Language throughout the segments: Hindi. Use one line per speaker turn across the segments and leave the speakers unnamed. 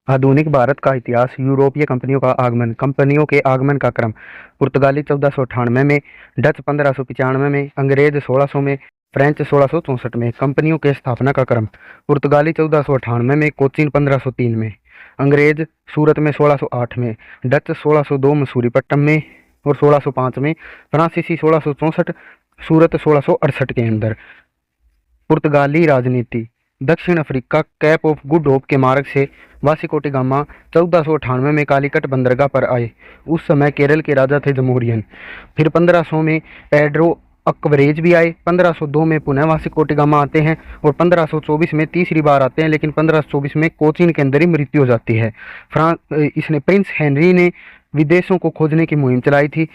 आधुनिक भारत का इतिहास। यूरोपीय कंपनियों का आगमन। कंपनियों के आगमन का क्रम। पुर्तगाली 1498 में, डच 1595 में, अंग्रेज 1600 में, फ्रेंच 1664 में। कंपनियों के स्थापना का क्रम। पुर्तगाली 1498 में, कोचीन 1503 में, अंग्रेज सूरत में 1608 में, डच 1602 मसूरीपट्टनम में और 1605 में, फ्रांसीसी 1664, सूरत 1668 के अंदर। पुर्तगाली राजनीति। दक्षिण Africa cap of good hope के मार्ग से वास्को डी गामा 1498 में कालीकट बंदरगाह पर आए। उस समय केरल के राजा थे जमूरियन। फिर 1500 में पेड्रो अकबरेज भी आए। 1502 में पुनः वास्को डी गामा आते हैं और 1524 में तीसरी बार आते हैं, लेकिन 1524 में कोचीन के अंदर ही मृत्यु हो जाती है। इसने प्रिंस हेनरी ने विदेशों को खोजने की मुहिम चलाई थी।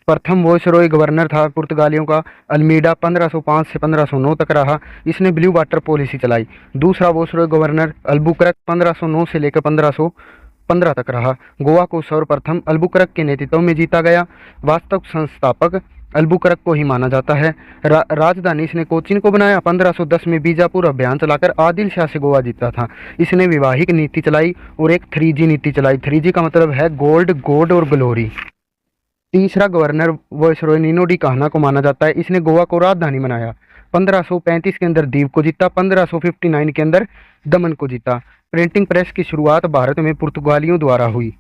प्रथम वॉयसरॉय गवर्नर था पुर्तगालियों का अल्मीडा, 1505 से 1509 तक रहा। इसने ब्लू वाटर पॉलिसी चलाई। दूसरा वॉयसरॉय गवर्नर अल्बुकरक 1509 से लेकर 1515 तक रहा। गोवा को सर्वप्रथम अल्बुकरक के नेतृत्व में जीता गया। वास्तव संस्थापक अल्बुकरक को ही माना जाता है। राजधानी इसने कोचीन को बनाया। 1510 में बीजापुर अभियान चलाकर आदिल शाह से गोवा जीता था। इसने वैवाहिक नीति चलाई और एक 3G नीति चलाई। 3G का मतलब है गोल्ड, गॉड और ग्लोरी। तीसरा governor viceroy Nino D Kanha को माना जाता है। इसने गोवा को राजधानी बनाया। 1535 के अंदर दीव को जीता। 1559 के अंदर दमन को जीता। प्रिंटिंग प्रेस की शुरुआत भारत में पुर्तगालियों द्वारा हुई।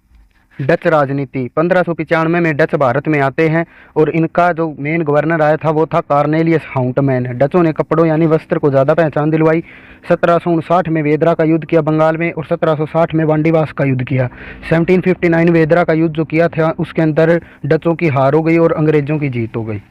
डच राजनीति। 1595 में डच भारत में आते हैं और इनका जो मेन गवर्नर आया था वो था कार्नेलियस हाउंटमैन। डचों ने कपड़ों यानी वस्त्र को ज़्यादा पहचान दिलवाई। 1759 में वेदरा का युद्ध किया बंगाल में और 1760 में वांडीवास का युद्ध किया। 1759 वेदरा का युद्ध जो किया था उसके अंदर डचों की हार हो गई और अंग्रेजों की जीत हो गई।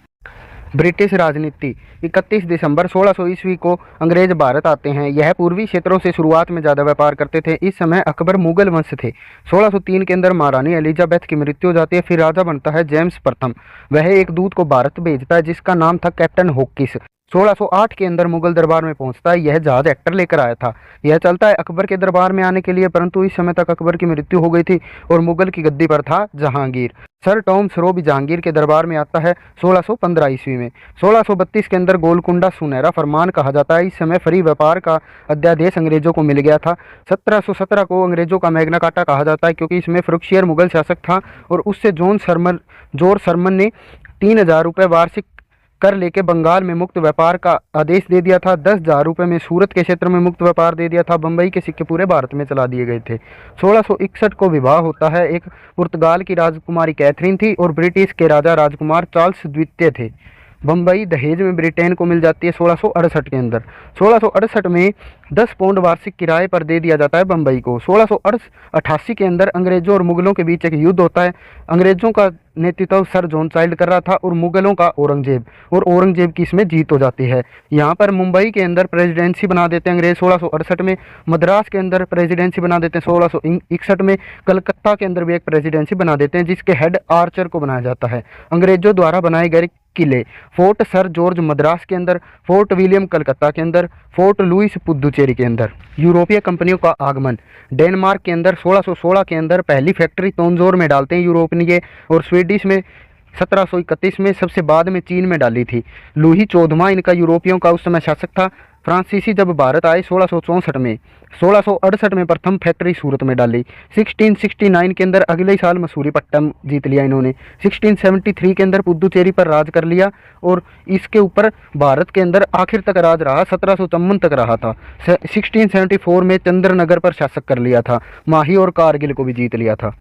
ब्रिटिश राजनीति। 31 दिसंबर 1600 ईस्वी को अंग्रेज भारत आते हैं। यह पूर्वी क्षेत्रों से शुरुआत में ज़्यादा व्यापार करते थे। इस समय अकबर मुगल वंश थे। 1603 के अंदर महारानी एलिजाबेथ की मृत्यु हो जाती है। फिर राजा बनता है जेम्स प्रथम। वह एक दूत को भारत भेजता है जिसका नाम था कैप्टन हॉकिस। 1608 के अंदर मुगल दरबार में पहुंचता है। यह जहाज एक्टर लेकर आया था। यह चलता है अकबर के दरबार में आने के लिए, परंतु इस समय तक अकबर की मृत्यु हो गई थी और मुगल की गद्दी पर था जहांगीर। सर टॉम सरो भी जहांगीर के दरबार में आता है 1615 ईस्वी में। 1632 के अंदर गोलकुंडा सुनहरा फरमान कहा जाता है। इस समय फ्री व्यापार का अध्यादेश अंग्रेजों को मिल गया था। 1717 को अंग्रेजों का मैग्ना कार्टा कहा जाता है क्योंकि इसमें फ्रुक्शियर मुगल शासक था और उससे जॉर्ज सरमन ने 3000 रुपये वार्षिक कर लेके बंगाल में मुक्त व्यापार का आदेश दे दिया था। 10,000 रुपये में सूरत के क्षेत्र में मुक्त व्यापार दे दिया था। बम्बई के सिक्के पूरे भारत में चला दिए गए थे। 1661 को विवाह होता है। एक पुर्तगाल की राजकुमारी कैथरीन थी और ब्रिटिश के राजा राजकुमार चार्ल्स द्वितीय थे। बम्बई दहेज में ब्रिटेन को मिल जाती है 1668 के अंदर। 1668 में 10 पौंड वार्षिक किराए पर दे दिया जाता है बम्बई को। 1688 के अंदर अंग्रेजों और मुगलों के बीच एक युद्ध होता है। अंग्रेजों का नेतृत्व सर जॉन चाइल्ड कर रहा था और मुगलों का औरंगजेब, और औरंगजेब की इसमें जीत हो जाती है। यहाँ पर मुंबई के अंदर प्रेसिडेंसी बना देते हैं अंग्रेज 1668 में। मद्रास के अंदर प्रेसिडेंसी बना देते हैं 1661 में। कलकत्ता के अंदर भी एक प्रेसिडेंसी बना देते हैं जिसके हेड आर्चर को बनाया जाता है। अंग्रेजों द्वारा बनाए गए किले: फोर्ट सर जॉर्ज मद्रास के अंदर, फोर्ट विलियम कलकत्ता के अंदर, फोर्ट लुइस पुदुचेरी के अंदर। यूरोपीय कंपनियों का आगमन। डेनमार्क के अंदर 1616 के अंदर पहली फैक्ट्री तोंजोर में डालते हैं यूरोपियन, और स्वीडिश में 1731 में, सबसे बाद में चीन में डाली थी। लुई 14वां इनका यूरोपियों का उस समय शासक था। फ्रांसीसी जब भारत आए 1664 में, 1668 में प्रथम फैक्ट्री सूरत में डाली। 1669 के अंदर अगले ही साल मसूरीपट्टनम जीत लिया इन्होंने। 1673 के अंदर पुदुचेरी पर राज कर लिया और इसके ऊपर भारत के अंदर आखिर तक राज रहा, 1754 तक रहा था। 1674 में चंद्रनगर पर शासक कर लिया था। माही और कारगिल को भी जीत लिया था।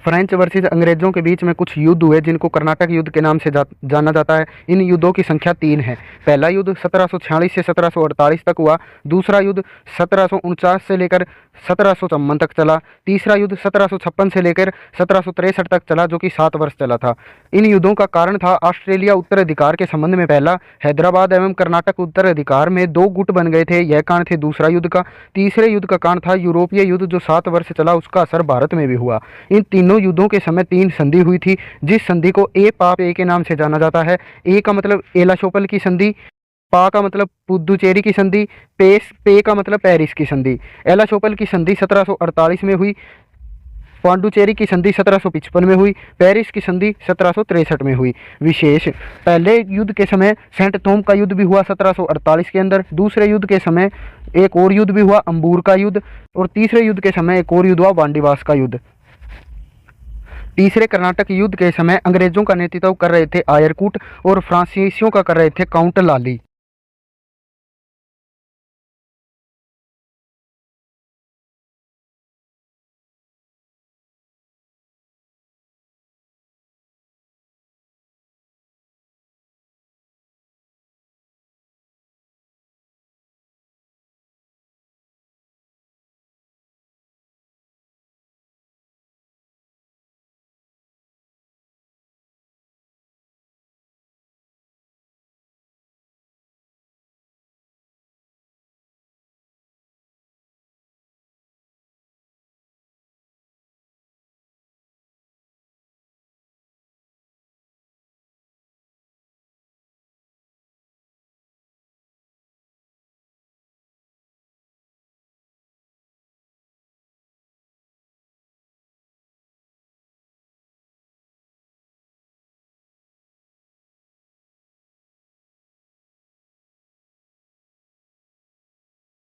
फ्रेंच वर्सेस अंग्रेजों के बीच में कुछ युद्ध हुए जिनको कर्नाटक युद्ध के नाम से जाना जाता है। इन युद्धों की संख्या 3 है। पहला युद्ध 1746 से 1748 तक हुआ। दूसरा युद्ध 1749 से लेकर 1754 तक चला। तीसरा युद्ध 1756 से लेकर 1763 तक चला, जो कि 7 वर्ष चला था। इन युद्धों का कारण था ऑस्ट्रेलिया उत्तराधिकार के संबंध में पहला। हैदराबाद एवं कर्नाटक उत्तराधिकार में 2 गुट बन गए थे। यह कारण थे दूसरा युद्ध का। तीसरे युद्ध का कारण था यूरोपीय युद्ध जो 7 वर्ष चला, उसका असर भारत में भी हुआ। इन तीनों युद्धों के समय 3 संधि हुई थी, जिस संधि को ए पाप ए के नाम से जाना जाता है। ए का मतलब एलाशोपल की संधि, पा का मतलब पुदुचेरी की संधि, पे का मतलब पेरिस की संधि। एलाशोपल की संधि 1748 में हुई। पांडुचेरी की संधि 1755 में हुई। पेरिस की संधि 1763 में हुई। विशेष, पहले युद्ध के समय सेंट थोम का युद्ध भी हुआ 1748 के अंदर। दूसरे युद्ध के समय एक और युद्ध भी हुआ, अंबूर का युद्ध। और तीसरे युद्ध के समय एक और युद्ध हुआ, वांडीवास का युद्ध। तीसरे कर्नाटक युद्ध के समय अंग्रेजों का नेतृत्व कर रहे थे आयरकूट और फ्रांसीसियों का कर रहे थे काउंट लाली।